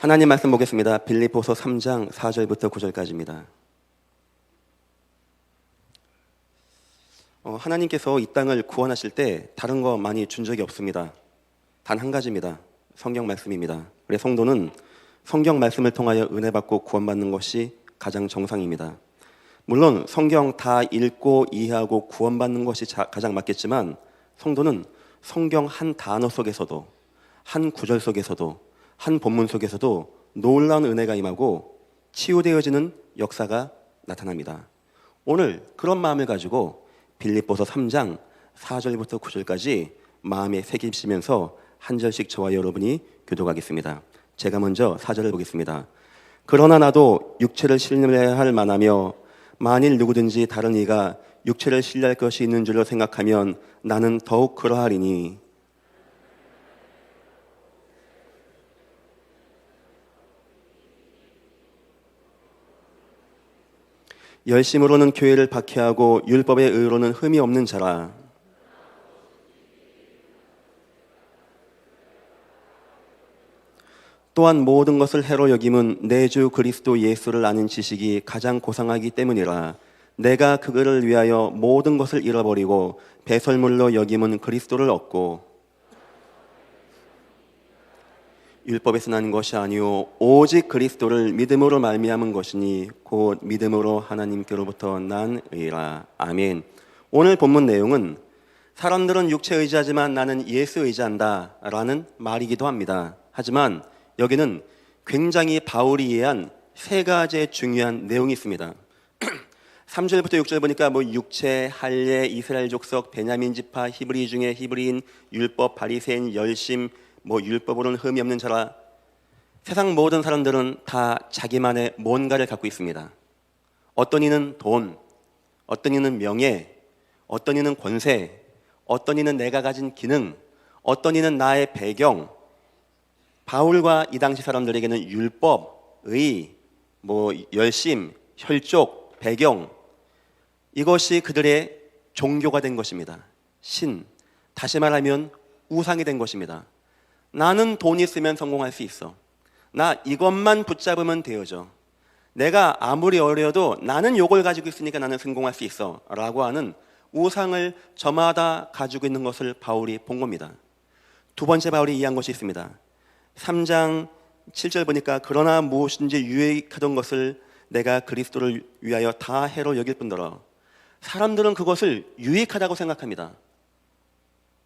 하나님 말씀 보겠습니다. 빌립보서 3장 4절부터 9절까지입니다. 하나님께서 이 땅을 구원하실 때 다른 거 많이 준 적이 없습니다. 단 한 가지입니다. 성경 말씀입니다. 그래서 성도는 성경 말씀을 통하여 은혜 받고 구원받는 것이 가장 정상입니다. 물론 성경 다 읽고 이해하고 구원받는 것이 가장 맞겠지만, 성도는 성경 한 단어 속에서도, 한 구절 속에서도, 한 본문 속에서도 놀라운 은혜가 임하고 치유되어지는 역사가 나타납니다. 오늘 그런 마음을 가지고 빌립보서 3장 4절부터 9절까지 마음에 새기시면서 한 절씩 저와 여러분이 교독하겠습니다. 제가 먼저 4절을 보겠습니다. 그러나 나도 육체를 신뢰할 만하며 만일 누구든지 다른 이가 육체를 신뢰할 것이 있는 줄로 생각하면 나는 더욱 그러하리니, 열심으로는 교회를 박해하고 율법의 의로는 흠이 없는 자라. 또한 모든 것을 해로 여김은 내 주 그리스도 예수를 아는 지식이 가장 고상하기 때문이라. 내가 그거를 위하여 모든 것을 잃어버리고 배설물로 여김은 그리스도를 얻고, 율법에서 난 것이 아니요 오직 그리스도를 믿음으로 말미암은 것이니 곧 믿음으로 하나님께로부터 난 의라. 아멘. 오늘 본문 내용은 사람들은 육체 의지하지만 나는 예수 의지한다 라는 말이기도 합니다. 하지만 여기는 굉장히 바울이 이해한 세 가지의 중요한 내용이 있습니다. 3절부터 6절 보니까 육체, 할례, 이스라엘 족속, 베냐민 지파, 히브리 중에 히브리인, 율법, 바리새인, 열심, 율법으로는 흠이 없는 자라. 세상 모든 사람들은 다 자기만의 뭔가를 갖고 있습니다. 어떤 이는 돈, 어떤 이는 명예, 어떤 이는 권세, 어떤 이는 내가 가진 기능, 어떤 이는 나의 배경. 바울과 이 당시 사람들에게는 율법, 의, 열심, 혈족, 배경, 이것이 그들의 종교가 된 것입니다. 신, 다시 말하면 우상이 된 것입니다. 나는 돈 있으면 성공할 수 있어. 나 이것만 붙잡으면 되어져. 내가 아무리 어려도 나는 요걸 가지고 있으니까 나는 성공할 수 있어 라고 하는 우상을 저마다 가지고 있는 것을 바울이 본 겁니다. 두 번째 바울이 이해한 것이 있습니다. 3장 7절 보니까 그러나 무엇인지 유익하던 것을 내가 그리스도를 위하여 다 해로 여길 뿐더러. 사람들은 그것을 유익하다고 생각합니다.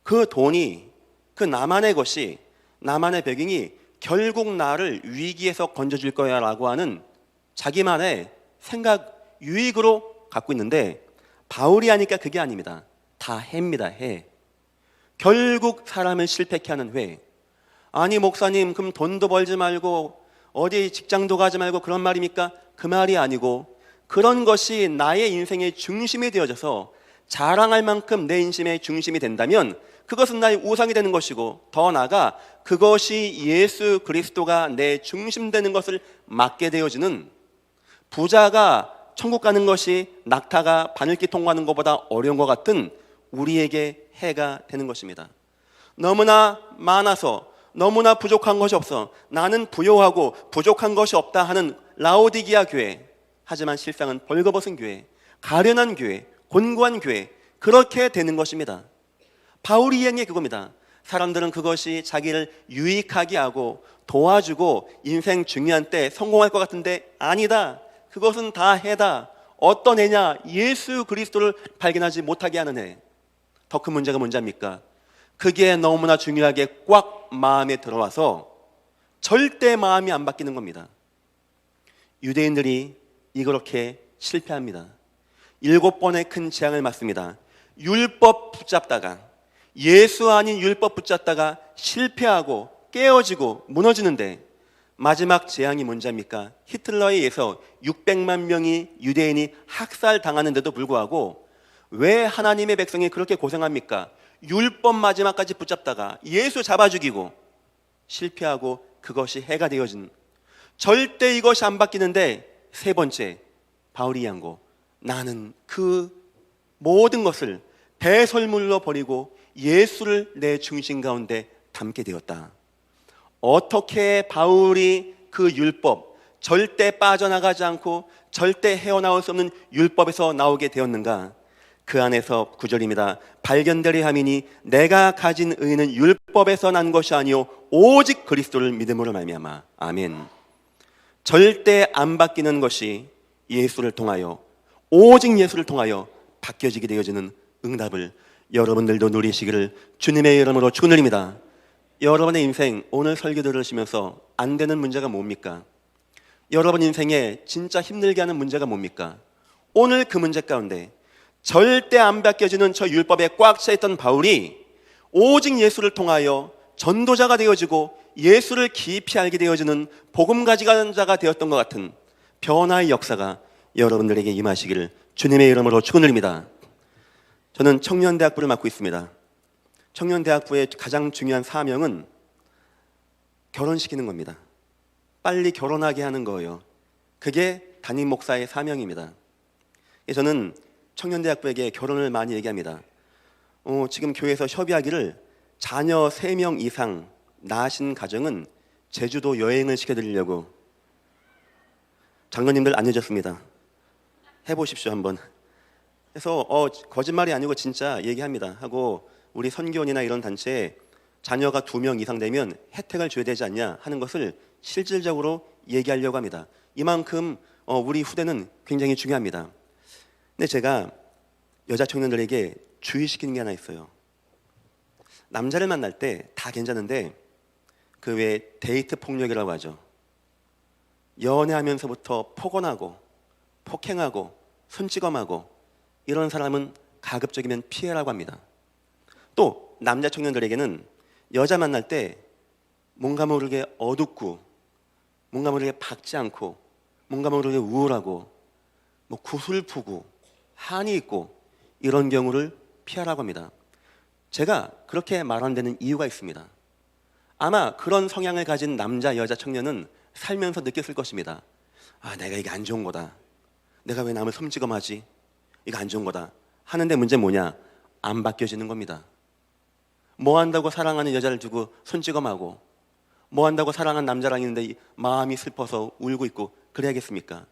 그 돈이, 그 나만의 것이, 나만의 배경이 결국 나를 위기에서 건져줄 거야 라고 하는 자기만의 생각, 유익으로 갖고 있는데, 바울이 하니까 그게 아닙니다. 다 해입니다. 해. 결국 사람을 실패케 하는 회. 아니 목사님, 그럼 돈도 벌지 말고 어디 직장도 가지 말고 그런 말입니까? 그 말이 아니고, 그런 것이 나의 인생의 중심이 되어져서 자랑할 만큼 내 인생의 중심이 된다면 그것은 나의 우상이 되는 것이고, 더 나아가 그것이 예수 그리스도가 내 중심 되는 것을 맡게 되어지는, 부자가 천국 가는 것이 낙타가 바늘길 통과하는 것보다 어려운 것 같은 우리에게 해가 되는 것입니다. 너무나 많아서 너무나 부족한 것이 없어, 나는 부요하고 부족한 것이 없다 하는 라오디게아 교회, 하지만 실상은 벌거벗은 교회, 가련한 교회, 곤고한 교회, 그렇게 되는 것입니다. 바울이 이행해 그겁니다. 사람들은 그것이 자기를 유익하게 하고 도와주고 인생 중요한 때 성공할 것 같은데, 아니다. 그것은 다 해다. 어떤 해냐? 예수 그리스도를 발견하지 못하게 하는 해. 더 큰 문제가 뭔지 압니까? 그게 너무나 중요하게 꽉 마음에 들어와서 절대 마음이 안 바뀌는 겁니다. 유대인들이 이렇게 실패합니다. 7번의 큰 재앙을 맞습니다. 율법 붙잡다가, 예수 아닌 율법 붙잡다가 실패하고 깨어지고 무너지는데, 마지막 재앙이 뭔지 압니까? 히틀러에 의해서 600만 명이 유대인이 학살당하는데도 불구하고 왜 하나님의 백성이 그렇게 고생합니까? 율법 마지막까지 붙잡다가 예수 잡아 죽이고 실패하고 그것이 해가 되어진, 절대 이것이 안 바뀌는데, 세 번째 바울이 이해한 거, 나는 그 모든 것을 배설물로 버리고 예수를 내 중심 가운데 담게 되었다. 어떻게 바울이 그 율법, 절대 빠져나가지 않고 절대 헤어나올 수 없는 율법에서 나오게 되었는가? 그 안에서 9절입니다. 발견되리 함이니 내가 가진 의는 율법에서 난 것이 아니요 오직 그리스도를 믿음으로 말미암아. 아멘. 절대 안 바뀌는 것이 예수를 통하여, 오직 예수를 통하여 바뀌어지게 되어지는 응답을 여러분들도 누리시기를 주님의 이름으로 축원드립니다. 여러분의 인생, 오늘 설교 들으시면서 안 되는 문제가 뭡니까? 여러분 인생에 진짜 힘들게 하는 문제가 뭡니까? 오늘 그 문제 가운데 절대 안 바뀌어지는 저 율법에 꽉 차있던 바울이 오직 예수를 통하여 전도자가 되어지고 예수를 깊이 알게 되어지는 복음 가지가는 자가 되었던 것 같은 변화의 역사가 여러분들에게 임하시기를 주님의 이름으로 축원드립니다. 저는 청년대학부를 맡고 있습니다. 청년대학부의 가장 중요한 사명은 결혼시키는 겁니다. 빨리 결혼하게 하는 거예요. 그게 담임 목사의 사명입니다. 저는 청년대학부에게 결혼을 많이 얘기합니다. 지금 교회에서 협의하기를 자녀 3명 이상 낳으신 가정은 제주도 여행을 시켜드리려고. 장로님들 안 해줬습니다. 해보십시오 한번. 그래서 거짓말이 아니고 진짜 얘기합니다. 하고 우리 선교원이나 이런 단체에 자녀가 2명 이상 되면 혜택을 줘야 되지 않냐 하는 것을 실질적으로 얘기하려고 합니다. 이만큼 우리 후대는 굉장히 중요합니다. 근데 제가 여자 청년들에게 주의시키는 게 하나 있어요. 남자를 만날 때 다 괜찮은데 그 외에 데이트 폭력이라고 하죠. 연애하면서부터 폭언하고 폭행하고 손찌검하고 이런 사람은 가급적이면 피해라고 합니다. 또 남자 청년들에게는 여자 만날 때 뭔가 모르게 어둡고 뭔가 모르게 밝지 않고 뭔가 모르게 우울하고 구슬프고 한이 있고 이런 경우를 피하라고 합니다. 제가 그렇게 말하는 데는 이유가 있습니다. 아마 그런 성향을 가진 남자, 여자 청년은 살면서 느꼈을 것입니다. 내가 이게 안 좋은 거다. 내가 왜 남을 섬지검하지? 이거 안 좋은 거다. 하는데 문제는 뭐냐? 안 바뀌어지는 겁니다. 뭐 한다고 사랑하는 여자를 두고 손찌검하고 뭐 한다고 사랑하는 남자랑 있는데 마음이 슬퍼서 울고 있고 그래야겠습니까?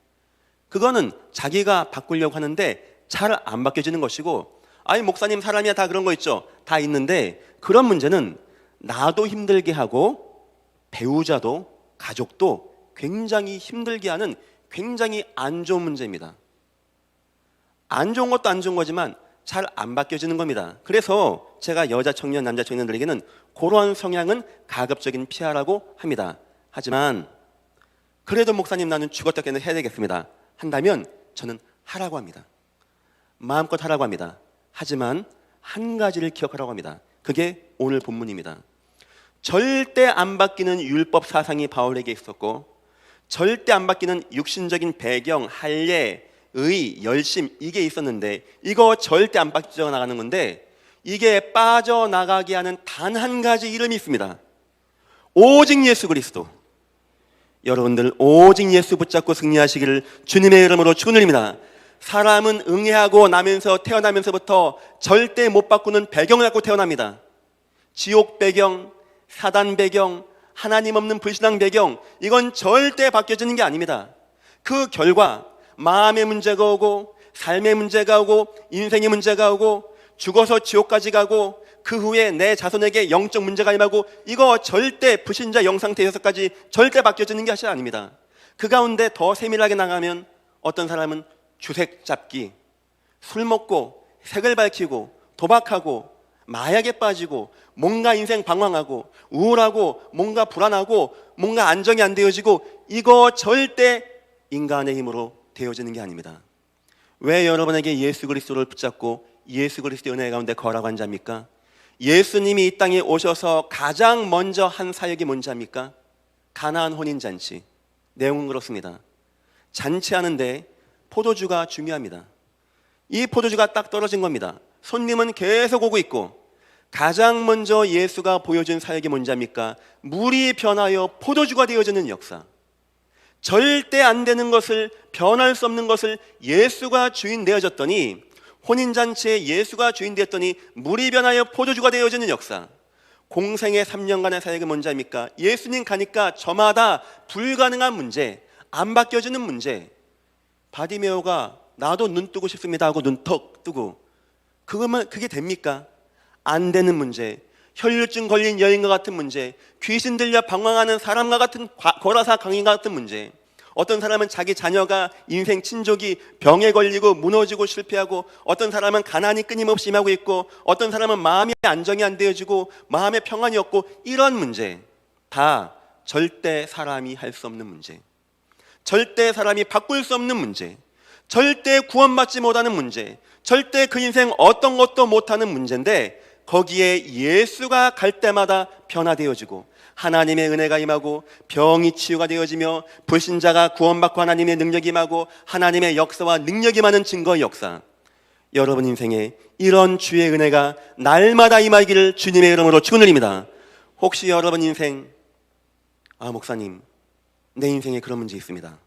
그거는 자기가 바꾸려고 하는데 잘 안 바뀌어지는 것이고, 목사님 사람이야 다 그런 거 있죠. 다 있는데 그런 문제는 나도 힘들게 하고 배우자도 가족도 굉장히 힘들게 하는 굉장히 안 좋은 문제입니다. 안 좋은 것도 안 좋은 거지만 잘 안 바뀌어지는 겁니다. 그래서 제가 여자 청년, 남자 청년들에게는 그러한 성향은 가급적인 피하라고 합니다. 하지만 그래도 목사님 나는 죽었다 깨는 해야 되겠습니다 한다면 저는 하라고 합니다. 마음껏 하라고 합니다. 하지만 한 가지를 기억하라고 합니다. 그게 오늘 본문입니다. 절대 안 바뀌는 율법 사상이 바울에게 있었고, 절대 안 바뀌는 육신적인 배경, 할례, 의, 열심 이게 있었는데 이거 절대 안 빠져나가는 건데, 이게 빠져나가게 하는 단 한 가지 이름이 있습니다. 오직 예수 그리스도. 여러분들 오직 예수 붙잡고 승리하시기를 주님의 이름으로 축원드립니다. 사람은 응애하고 나면서 태어나면서부터 절대 못 바꾸는 배경을 갖고 태어납니다. 지옥 배경, 사단 배경, 하나님 없는 불신앙 배경, 이건 절대 바뀌어지는 게 아닙니다. 그 결과 마음의 문제가 오고 삶의 문제가 오고 인생의 문제가 오고 죽어서 지옥까지 가고 그 후에 내 자손에게 영적 문제가 임하고, 이거 절대 불신자 영상태에서까지 절대 바뀌어지는 게 사실 아닙니다. 그 가운데 더 세밀하게 나가면 어떤 사람은 주색 잡기, 술 먹고 색을 밝히고 도박하고 마약에 빠지고 뭔가 인생 방황하고 우울하고 뭔가 불안하고 뭔가 안정이 안 되어지고, 이거 절대 인간의 힘으로 되어지는 게 아닙니다. 왜 여러분에게 예수 그리스도를 붙잡고 예수 그리스도의 은혜 가운데 거라고 한 자입니까? 예수님이 이 땅에 오셔서 가장 먼저 한 사역이 뭔지 압니까? 가나안 혼인잔치. 내용은 그렇습니다. 잔치하는데 포도주가 중요합니다. 이 포도주가 딱 떨어진 겁니다. 손님은 계속 오고 있고, 가장 먼저 예수가 보여준 사역이 뭔지 압니까? 물이 변하여 포도주가 되어지는 역사. 절대 안 되는 것을, 변할 수 없는 것을 예수가 주인 되어졌더니, 혼인잔치에 예수가 주인 되었더니 물이 변하여 포도주가 되어지는 역사. 공생의 3년간의 사역이 뭔지 압니까? 예수님 가니까 저마다 불가능한 문제, 안 바뀌어지는 문제. 바디메오가 나도 눈 뜨고 싶습니다 하고 눈 턱 뜨고, 그게 됩니까? 안 되는 문제. 혈류증 걸린 여인과 같은 문제, 귀신 들려 방황하는 사람과 같은 거라사 강인과 같은 문제. 어떤 사람은 자기 자녀가 인생 친족이 병에 걸리고 무너지고 실패하고, 어떤 사람은 가난이 끊임없이 임하고 있고, 어떤 사람은 마음이 안정이 안 되어지고 마음의 평안이 없고, 이런 문제 다 절대 사람이 할 수 없는 문제, 절대 사람이 바꿀 수 없는 문제, 절대 구원받지 못하는 문제, 절대 그 인생 어떤 것도 못하는 문제인데, 거기에 예수가 갈 때마다 변화되어지고 하나님의 은혜가 임하고 병이 치유가 되어지며 불신자가 구원받고 하나님의 능력이 임하고 하나님의 역사와 능력이 많은 증거의 역사. 여러분 인생에 이런 주의 은혜가 날마다 임하기를 주님의 이름으로 축원드립니다. 혹시 여러분 인생, 목사님 내 인생에 그런 문제 있습니다,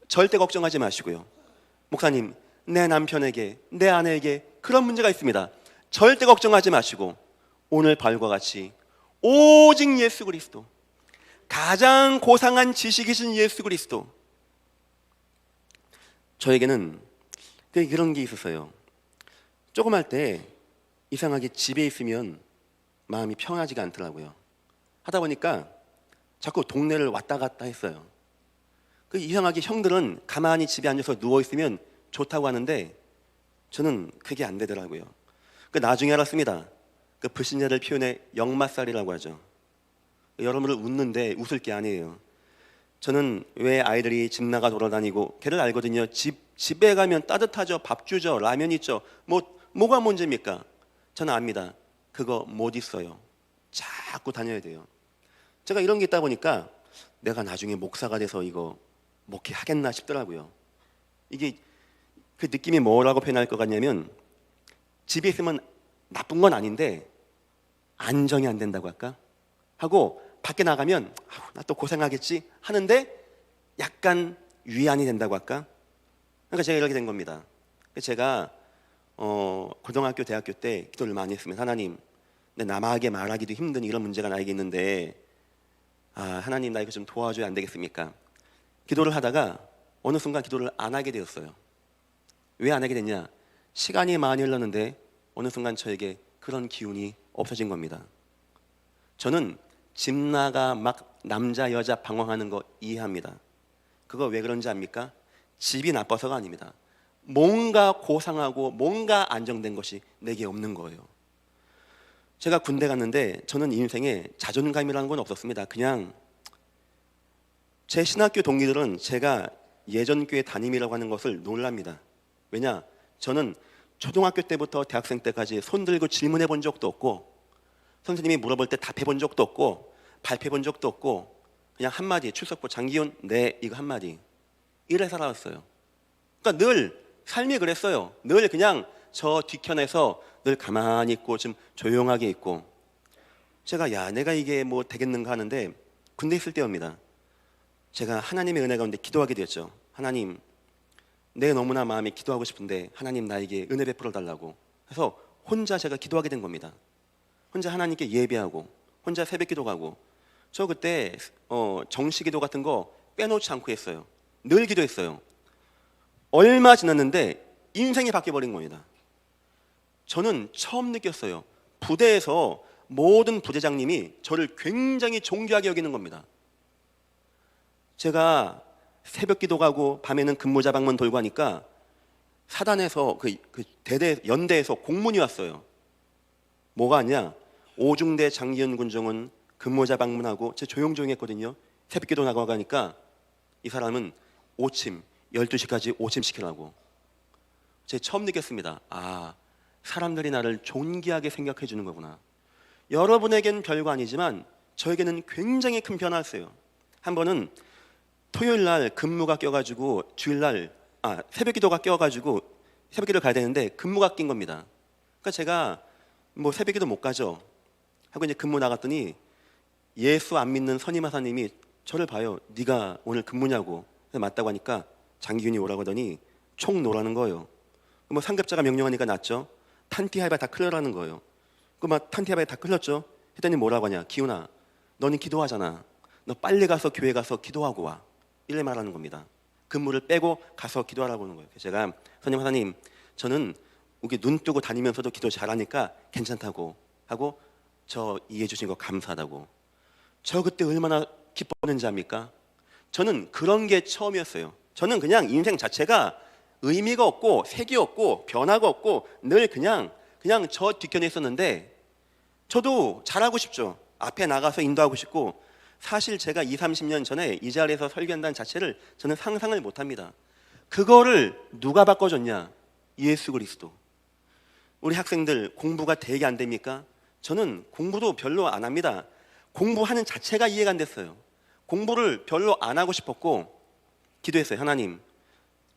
절대 걱정하지 마시고요. 목사님 내 남편에게, 내 아내에게 그런 문제가 있습니다, 절대 걱정하지 마시고 오늘 발과 같이 오직 예수 그리스도, 가장 고상한 지식이신 예수 그리스도. 저에게는 그런 게 있었어요. 조금 할 때 이상하게 집에 있으면 마음이 평하지가 않더라고요. 하다 보니까 자꾸 동네를 왔다 갔다 했어요. 이상하게 형들은 가만히 집에 앉아서 누워있으면 좋다고 하는데 저는 그게 안 되더라고요. 나중에 알았습니다. 불신자를 표현해 역마살이라고 하죠. 여러분을 웃는데 웃을 게 아니에요. 저는 왜 아이들이 집 나가 돌아다니고, 걔를 알거든요. 집에 가면 따뜻하죠, 밥 주죠, 라면 있죠. 뭐가 문제입니까? 저는 압니다. 그거 못 있어요. 자꾸 다녀야 돼요. 제가 이런 게 있다 보니까 내가 나중에 목사가 돼서 이거 목회하겠나 싶더라고요. 이게 그 느낌이 뭐라고 표현할 것 같냐면, 집에 있으면 나쁜 건 아닌데 안정이 안 된다고 할까? 하고 밖에 나가면 나 또 고생하겠지 하는데 약간 위안이 된다고 할까? 그러니까 제가 이렇게 된 겁니다. 제가 고등학교, 대학교 때 기도를 많이 했습니다. 하나님, 내 남에게 말하기도 힘든 이런 문제가 나에게 있는데 하나님 나 이거 좀 도와줘야 안 되겠습니까? 기도를 하다가 어느 순간 기도를 안 하게 되었어요. 왜 안 하게 됐냐? 시간이 많이 흘렀는데 어느 순간 저에게 그런 기운이 없어진 겁니다. 저는 집 나가 막 남자 여자 방황하는 거 이해합니다. 그거 왜 그런지 압니까? 집이 나빠서가 아닙니다. 뭔가 고상하고 뭔가 안정된 것이 내게 없는 거예요. 제가 군대 갔는데 저는 인생에 자존감이라는 건 없었습니다. 그냥 제 신학교 동기들은 제가 예전 교회 담임이라고 하는 것을 놀랍니다. 왜냐? 저는 초등학교 때부터 대학생 때까지 손 들고 질문해 본 적도 없고, 선생님이 물어볼 때 답해 본 적도 없고, 발표해 본 적도 없고, 그냥 한마디, 출석부 장기훈 네 이거 한마디, 이래 살아왔어요. 그러니까 늘 삶이 그랬어요. 늘 그냥 저 뒤편에서 늘 가만히 있고 좀 조용하게 있고. 제가 내가 이게 뭐 되겠는가 하는데 군대 있을 때입니다. 제가 하나님의 은혜 가운데 기도하게 되었죠. 하나님, 내 너무나 마음이 기도하고 싶은데 하나님 나에게 은혜 베풀어 달라고 해서 혼자 제가 기도하게 된 겁니다. 혼자 하나님께 예배하고 혼자 새벽 기도 가고. 저 그때 정시기도 같은 거 빼놓지 않고 했어요. 늘 기도했어요. 얼마 지났는데 인생이 바뀌어버린 겁니다. 저는 처음 느꼈어요. 부대에서 모든 부대장님이 저를 굉장히 존귀하게 여기는 겁니다. 제가 새벽 기도 가고 밤에는 근무자 방문 돌고 하니까 사단에서 연대에서 공문이 왔어요. 뭐가 왔냐? 오중대 장기현 군종은 근무자 방문하고 제 조용조용 했거든요. 새벽 기도 나가고 하니까 이 사람은 오침 12시까지 오침 시키라고. 제가 처음 느꼈습니다. 사람들이 나를 존귀하게 생각해 주는 거구나. 여러분에겐 별거 아니지만 저에게는 굉장히 큰 변화였어요. 한 번은 토요일 날 근무가 껴가지고 새벽 기도가 껴가지고 새벽 기도를 가야 되는데 근무가 낀 겁니다. 그러니까 제가 뭐 새벽 기도 못 가죠 하고 이제 근무 나갔더니 예수 안 믿는 선임하사님이 저를 봐요. 네가 오늘 근무냐고. 그래서 맞다고 하니까 장기훈이 오라고 하더니 총 놓으라는 거예요. 상급자가 명령하니까 났죠. 탄티하바 다 클려라는 거예요. 탄티하바에 다 클렸죠. 했더니 뭐라고 하냐? 기훈아, 너는 기도하잖아. 너 빨리 가서 교회 가서 기도하고 와. 이래 말하는 겁니다. 근무를 빼고 가서 기도하라고 하는 거예요. 제가 선생님, 하나님, 저는 이게 눈 뜨고 다니면서도 기도 잘하니까 괜찮다고 하고 저 이해해 주신 거 감사하다고. 저 그때 얼마나 기뻤는지 압니까? 저는 그런 게 처음이었어요. 저는 그냥 인생 자체가 의미가 없고 색이 없고 변화가 없고 늘 그냥 저 뒷견에 있었는데 저도 잘하고 싶죠. 앞에 나가서 인도하고 싶고 사실 제가 20, 30년 전에 이 자리에서 설교한다는 자체를 저는 상상을 못합니다. 그거를 누가 바꿔줬냐? 예수 그리스도. 우리 학생들 공부가 되게 안 됩니까? 저는 공부도 별로 안 합니다. 공부하는 자체가 이해가 안 됐어요. 공부를 별로 안 하고 싶었고 기도했어요. 하나님,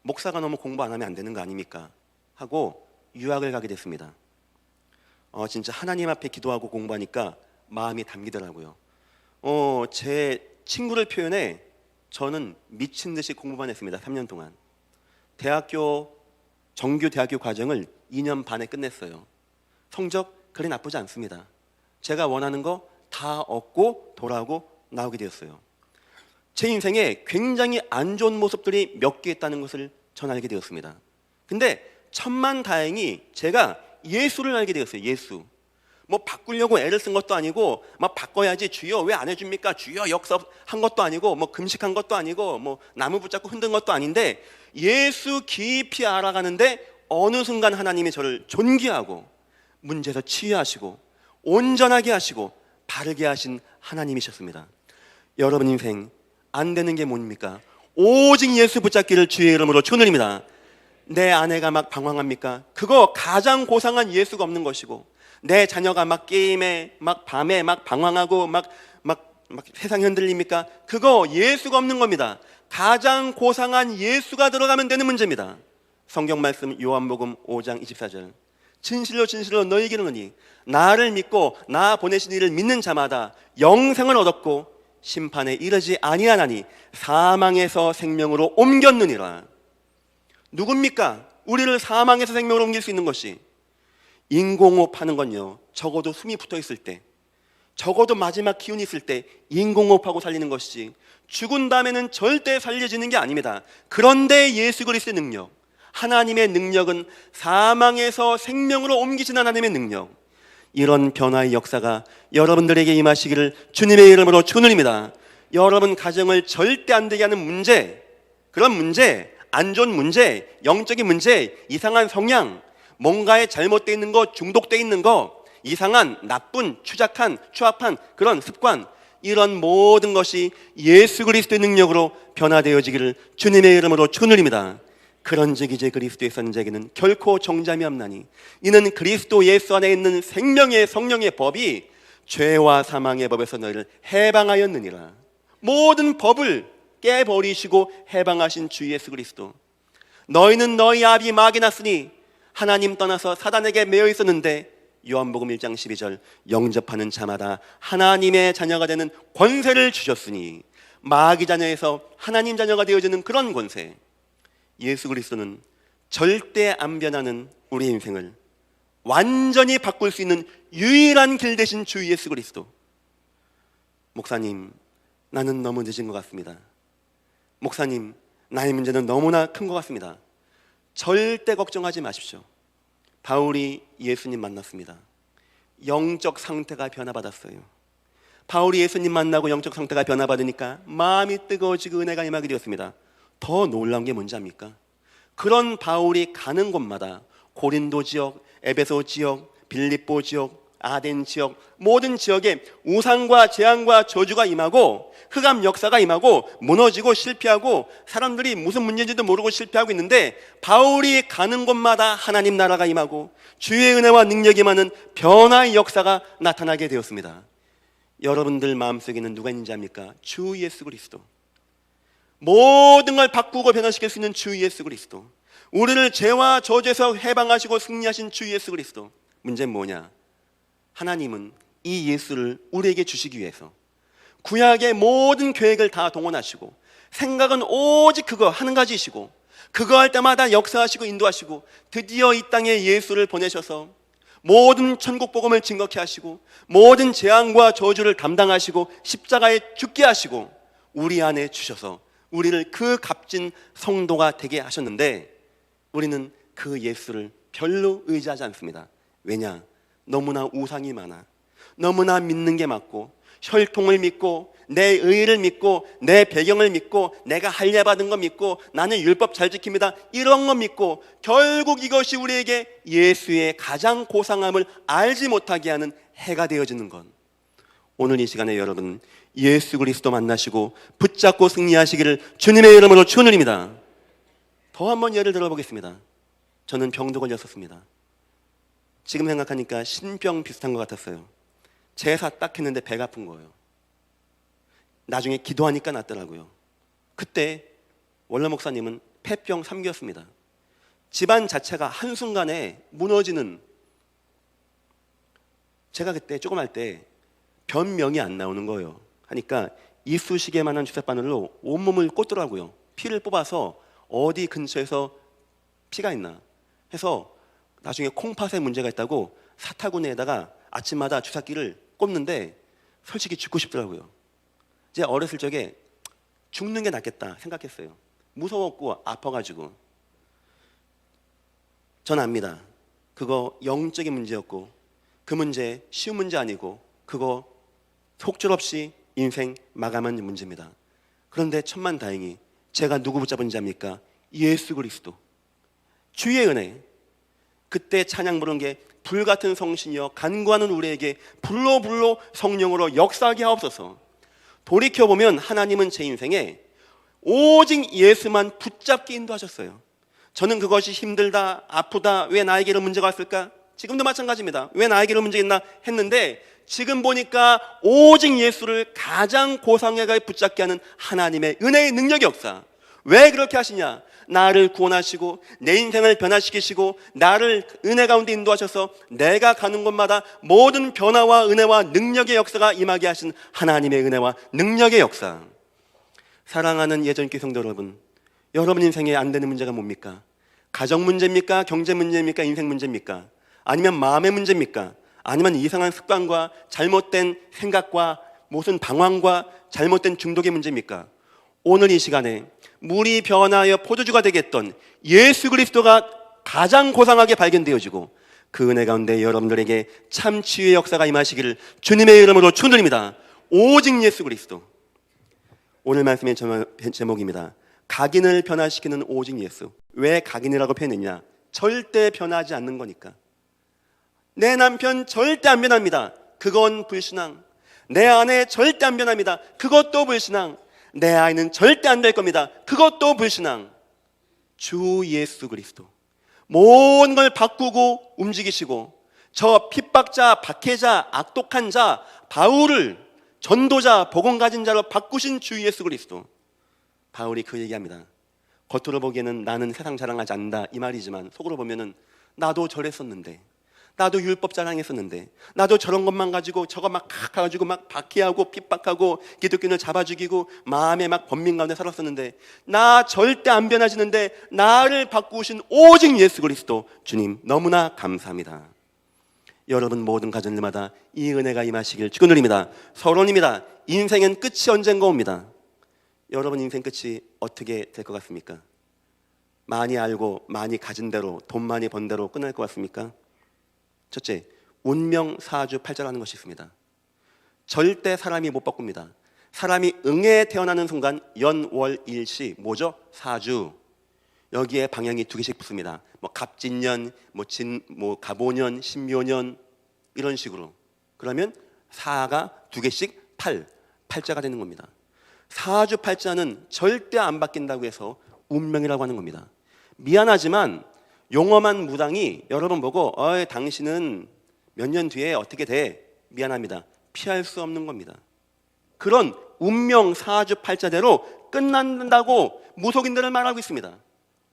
목사가 너무 공부 안 하면 안 되는 거 아닙니까? 하고 유학을 가게 됐습니다. 진짜 하나님 앞에 기도하고 공부하니까 마음이 담기더라고요. 제 친구를 표현해 저는 미친 듯이 공부만 했습니다. 3년 동안. 정규 대학교 과정을 2년 반에 끝냈어요. 성적 그리 나쁘지 않습니다. 제가 원하는 거 다 얻고 돌아오고 나오게 되었어요. 제 인생에 굉장히 안 좋은 모습들이 몇 개 있다는 것을 전 알게 되었습니다. 근데 천만다행히 제가 예수를 알게 되었어요. 예수. 뭐 바꾸려고 애를 쓴 것도 아니고 막 바꿔야지 주여 왜 안 해줍니까? 주여 역사한 것도 아니고 뭐 금식한 것도 아니고 뭐 나무 붙잡고 흔든 것도 아닌데 예수 깊이 알아가는데 어느 순간 하나님이 저를 존귀하고 문제에서 치유하시고 온전하게 하시고 바르게 하신 하나님이셨습니다. 여러분 인생 안 되는 게 뭡니까? 오직 예수 붙잡기를 주의 이름으로 축원드립니다. 내 아내가 막 방황합니까? 그거 가장 고상한 예수가 없는 것이고 내 자녀가 막 게임에 막 밤에 막 방황하고 막 세상이 흔들립니까? 그거 예수가 없는 겁니다. 가장 고상한 예수가 들어가면 되는 문제입니다. 성경 말씀 요한복음 5장 24절. 진실로 진실로 너희에게 이르노니 나를 믿고 나 보내신 이를 믿는 자마다 영생을 얻었고 심판에 이르지 아니하나니 사망에서 생명으로 옮겼느니라. 누굽니까? 우리를 사망에서 생명으로 옮길 수 있는 것이. 인공호흡 하는 건요, 적어도 숨이 붙어 있을 때, 적어도 마지막 기운이 있을 때 인공호흡하고 살리는 것이지 죽은 다음에는 절대 살려지는 게 아닙니다. 그런데 예수 그리스도의 능력, 하나님의 능력은 사망에서 생명으로 옮기신 하나님의 능력, 이런 변화의 역사가 여러분들에게 임하시기를 주님의 이름으로 축원드립니다. 여러분 가정을 절대 안 되게 하는 문제, 그런 문제, 안 좋은 문제, 영적인 문제, 이상한 성향, 뭔가에 잘못되어 있는 거, 중독되어 있는 거, 이상한 나쁜 추악한 그런 습관, 이런 모든 것이 예수 그리스도의 능력으로 변화되어지기를 주님의 이름으로 축원드립니다. 그런즉 이제 그리스도의 선자에게는 결코 정잠이 없나니 이는 그리스도 예수 안에 있는 생명의 성령의 법이 죄와 사망의 법에서 너희를 해방하였느니라. 모든 법을 깨버리시고 해방하신 주 예수 그리스도. 너희는 너희 아비 마귀 났으니 하나님 떠나서 사단에게 매여 있었는데 요한복음 1장 12절 영접하는 자마다 하나님의 자녀가 되는 권세를 주셨으니 마귀 자녀에서 하나님 자녀가 되어지는 그런 권세. 예수 그리스도는 절대 안 변하는 우리 인생을 완전히 바꿀 수 있는 유일한 길 되신 주 예수 그리스도. 목사님, 나는 너무 늦은 것 같습니다. 목사님, 나의 문제는 너무나 큰 것 같습니다. 절대 걱정하지 마십시오. 바울이 예수님 만났습니다. 영적 상태가 변화받았어요. 바울이 예수님 만나고 영적 상태가 변화받으니까 마음이 뜨거워지고 은혜가 임하게 되었습니다. 더 놀라운 게 뭔지 압니까? 그런 바울이 가는 곳마다 고린도 지역, 에베소 지역, 빌립보 지역, 아덴 지역, 모든 지역에 우상과 재앙과 저주가 임하고 흑암 역사가 임하고 무너지고 실패하고 사람들이 무슨 문제인지도 모르고 실패하고 있는데 바울이 가는 곳마다 하나님 나라가 임하고 주의 은혜와 능력이 임하는 변화의 역사가 나타나게 되었습니다. 여러분들 마음속에는 누가 있는지 압니까? 주 예수 그리스도. 모든 걸 바꾸고 변화시킬 수 있는 주 예수 그리스도. 우리를 죄와 저주에서 해방하시고 승리하신 주 예수 그리스도. 문제는 뭐냐? 하나님은 이 예수를 우리에게 주시기 위해서 구약의 모든 계획을 다 동원하시고 생각은 오직 그거 한 가지이시고 그거 할 때마다 역사하시고 인도하시고 드디어 이 땅에 예수를 보내셔서 모든 천국 복음을 증거케 하시고 모든 재앙과 저주를 감당하시고 십자가에 죽게 하시고 우리 안에 주셔서 우리를 그 값진 성도가 되게 하셨는데 우리는 그 예수를 별로 의지하지 않습니다. 왜냐? 너무나 우상이 많아. 너무나 믿는 게 맞고 혈통을 믿고 내 의의를 믿고 내 배경을 믿고 내가 할례 받은 거 믿고 나는 율법 잘 지킵니다 이런 거 믿고 결국 이것이 우리에게 예수의 가장 고상함을 알지 못하게 하는 해가 되어지는 것. 오늘 이 시간에 여러분 예수 그리스도 만나시고 붙잡고 승리하시기를 주님의 이름으로 축원드립니다. 더 한번 예를 들어보겠습니다. 저는 병도 걸렸었습니다. 지금 생각하니까 신병 비슷한 것 같았어요. 제사 딱 했는데 배가 아픈 거예요. 나중에 기도하니까 낫더라고요. 그때 원로 목사님은 폐병 3기였습니다. 집안 자체가 한순간에 무너지는, 제가 그때 조금 할 때 변명이 안 나오는 거예요. 하니까 이쑤시개만한 주사바늘로 온몸을 꽂더라고요. 피를 뽑아서 어디 근처에서 피가 있나 해서 나중에 콩팥에 문제가 있다고 사타구니에다가 아침마다 주사기를 꼽는데 솔직히 죽고 싶더라고요. 제 어렸을 적에 죽는 게 낫겠다 생각했어요. 무서웠고 아파가지고. 전 압니다. 그거 영적인 문제였고 그 문제 쉬운 문제 아니고 그거 속절없이 인생 마감한 문제입니다. 그런데 천만다행히 제가 누구 붙잡은지 압니까? 예수 그리스도 주의 은혜. 그때 찬양 부른 게 불같은 성신이여 간구하는 우리에게 불로 성령으로 역사하게 하옵소서. 돌이켜보면 하나님은 제 인생에 오직 예수만 붙잡게 인도하셨어요. 저는 그것이 힘들다 아프다 왜 나에게로 문제가 왔을까? 지금도 마찬가지입니다. 왜 나에게로 문제가 있나 했는데 지금 보니까 오직 예수를 가장 고상하게 붙잡게 하는 하나님의 은혜의 능력의 역사. 왜 그렇게 하시냐? 나를 구원하시고 내 인생을 변화시키시고 나를 은혜 가운데 인도하셔서 내가 가는 곳마다 모든 변화와 은혜와 능력의 역사가 임하게 하신 하나님의 은혜와 능력의 역사. 사랑하는 예전기 성도 여러분, 여러분 인생에 안 되는 문제가 뭡니까? 가정 문제입니까? 경제 문제입니까? 인생 문제입니까? 아니면 마음의 문제입니까? 아니면 이상한 습관과 잘못된 생각과 무슨 방황과 잘못된 중독의 문제입니까? 오늘 이 시간에 물이 변하여 포도주가 되겠던 예수 그리스도가 가장 고상하게 발견되어지고 그 은혜 가운데 여러분들에게 참 치유의 역사가 임하시기를 주님의 이름으로 축원드립니다. 오직 예수 그리스도. 오늘 말씀의 제목입니다. 각인을 변화시키는 오직 예수. 왜 각인이라고 표현했냐? 절대 변하지 않는 거니까. 내 남편 절대 안 변합니다. 그건 불신앙. 내 아내 절대 안 변합니다. 그것도 불신앙. 내 아이는 절대 안 될 겁니다. 그것도 불신앙. 주 예수 그리스도 모든 걸 바꾸고 움직이시고 저 핍박자, 박해자, 악독한 자 바울을 전도자, 복음 가진 자로 바꾸신 주 예수 그리스도. 바울이 그 얘기합니다. 겉으로 보기에는 나는 세상 자랑하지 않는다 이 말이지만 속으로 보면은 나도 저랬었는데, 나도 율법 자랑했었는데, 나도 저런 것만 가지고 저거 막 가지고 막 박해하고 핍박하고 기독교인을 잡아 죽이고 마음에 막 번민 가운데 살았었는데 나 절대 안 변해지는데 나를 바꾸신 오직 예수 그리스도 주님 너무나 감사합니다. 여러분 모든 가정들마다 이 은혜가 임하시길 축원드립니다. 서론입니다. 인생은 끝이 언젠가 옵니다. 여러분 인생 끝이 어떻게 될 것 같습니까? 많이 알고 많이 가진 대로 돈 많이 번 대로 끝날 것 같습니까? 첫째, 운명 사주 팔자라는 것이 있습니다. 절대 사람이 못 바꿉니다. 사람이 응에 태어나는 순간 연월일시 뭐죠? 사주. 여기에 방향이 두 개씩 붙습니다. 뭐 갑진년, 뭐 갑오년, 신묘년 이런 식으로. 그러면 사가 두 개씩 팔자가 되는 겁니다. 사주 팔자는 절대 안 바뀐다고 해서 운명이라고 하는 겁니다. 미안하지만 용엄한 무당이 여러분 보고 당신은 몇 년 뒤에 어떻게 돼? 미안합니다. 피할 수 없는 겁니다. 그런 운명 사주 팔자대로 끝난다고 무속인들은 말하고 있습니다.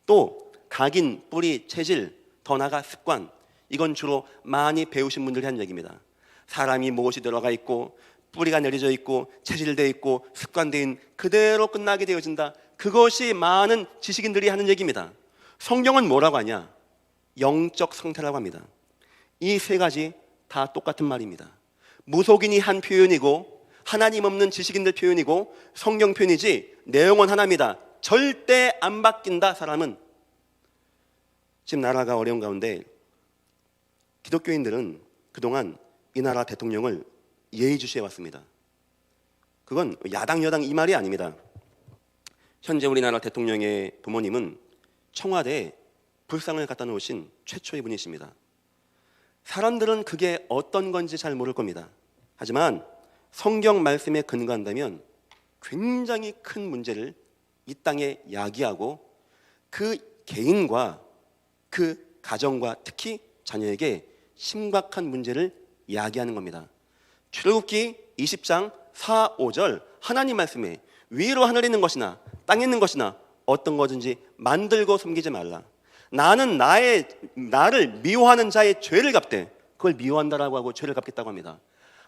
또 각인, 뿌리, 체질, 더 나아가 습관, 이건 주로 많이 배우신 분들이 하는 얘기입니다. 사람이 무엇이 들어가 있고 뿌리가 내려져 있고 체질되어 있고 습관되어 있는 그대로 끝나게 되어진다. 그것이 많은 지식인들이 하는 얘기입니다. 성경은 뭐라고 하냐? 영적 상태라고 합니다. 이 세 가지 다 똑같은 말입니다. 무속인이 한 표현이고 하나님 없는 지식인들 표현이고 성경 표현이지 내용은 하나입니다. 절대 안 바뀐다. 사람은 지금 나라가 어려운 가운데 기독교인들은 그동안 이 나라 대통령을 예의주시해 왔습니다. 그건 야당 여당 이 말이 아닙니다. 현재 우리나라 대통령의 부모님은 청와대에 불상을 갖다 놓으신 최초의 분이십니다. 사람들은 그게 어떤 건지 잘 모를 겁니다. 하지만 성경 말씀에 근거한다면 굉장히 큰 문제를 이 땅에 야기하고 그 개인과 그 가정과 특히 자녀에게 심각한 문제를 야기하는 겁니다. 출애굽기 20장 4, 5절 하나님 말씀에 위로 하늘에 있는 것이나 땅에 있는 것이나 어떤 것든지 만들고 섬기지 말라. 나는 나를 미워하는 자의 죄를 갚되, 그걸 미워한다라고 하고 죄를 갚겠다고 합니다.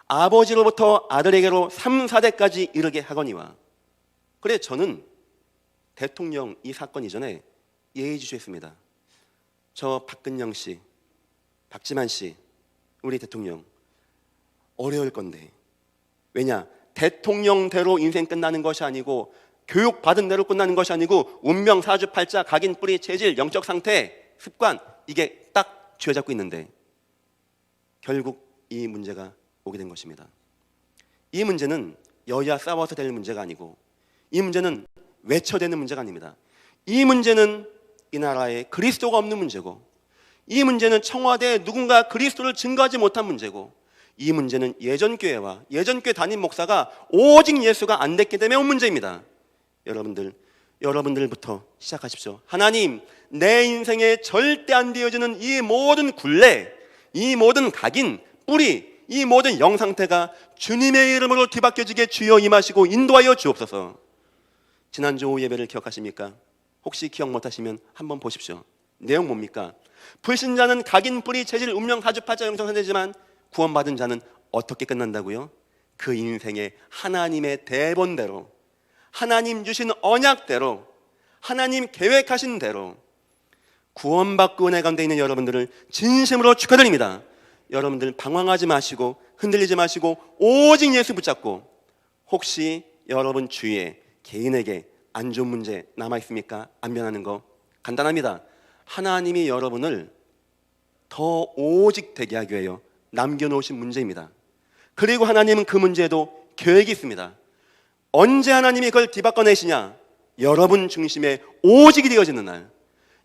아버지로부터 아들에게로 3, 4대까지 이르게 하거니와. 그래 저는 대통령 이 사건 이전에 예의주시했습니다. 저 박근영 씨, 박지만 씨, 우리 대통령 어려울 건데, 왜냐? 대통령대로 인생 끝나는 것이 아니고 교육받은 대로 끝나는 것이 아니고 운명, 사주팔자, 각인, 뿌리, 체질, 영적 상태, 습관, 이게 딱 쥐어잡고 있는데 결국 이 문제가 오게 된 것입니다. 이 문제는 여야 싸워서 될 문제가 아니고 이 문제는 외쳐대는 문제가 아닙니다. 이 문제는 이 나라에 그리스도가 없는 문제고 이 문제는 청와대에 누군가 그리스도를 증거하지 못한 문제고 이 문제는 예전교회와 예전교회 담임 목사가 오직 예수가 안 됐기 때문에 온 문제입니다. 여러분들부터 시작하십시오. 하나님, 내 인생에 절대 안 되어지는 이 모든 굴레, 이 모든 각인, 뿌리, 이 모든 영상태가 주님의 이름으로 뒤바뀌어지게 주여 임하시고 인도하여 주옵소서. 지난주 오후 예배를 기억하십니까? 혹시 기억 못하시면 한번 보십시오. 내용 뭡니까? 불신자는 각인, 뿌리, 체질, 운명, 사주팔자, 영상태지만 구원받은 자는 어떻게 끝난다고요? 그 인생의 하나님의 대본대로, 하나님 주신 언약대로, 하나님 계획하신 대로 구원받고 은혜 가운데 있는 여러분들을 진심으로 축하드립니다. 여러분들 방황하지 마시고 흔들리지 마시고 오직 예수 붙잡고, 혹시 여러분 주위에 개인에게 안 좋은 문제 남아있습니까? 안 변하는 거 간단합니다. 하나님이 여러분을 더 오직 되게 하기 위하여 남겨놓으신 문제입니다. 그리고 하나님은 그 문제에도 계획이 있습니다. 언제 하나님이 그걸 뒤바꿔내시냐? 여러분 중심의 오직이 되어지는 날,